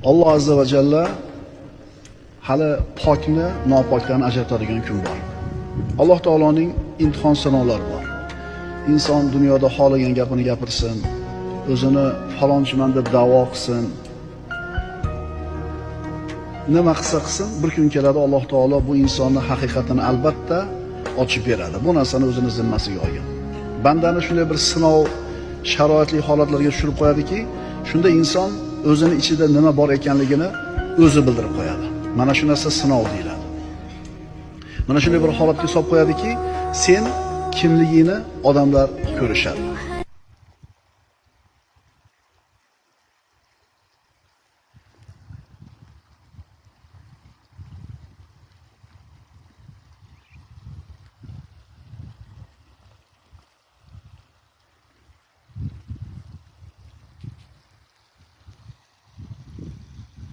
Alloh azza va jalla hali pokni nopokdan ajratadigan kun bor. Alloh taoloning imtihon sinovlari bor. Inson dunyoda xohlagan gapini gapirsin, o'zini falonchiman deb da'vo qilsin. Nima qilsa qilsin, bir kun keladi Alloh taolo bu insonni haqiqatini albatta ochib beradi. Bu narsani o'zini zimmasiga olgan. Bandani shunday bir sinov, sharoitli holatlarga tushirib qo'yadiki, shunda inson o'zini ichida nima bor ekanligini o'zi bildirib qo'yadi. Mana shu narsa sinov deyiladi. Mana shunday bir holatga solib qo'yadiki, sen kimligingni odamlar ko'rishadi.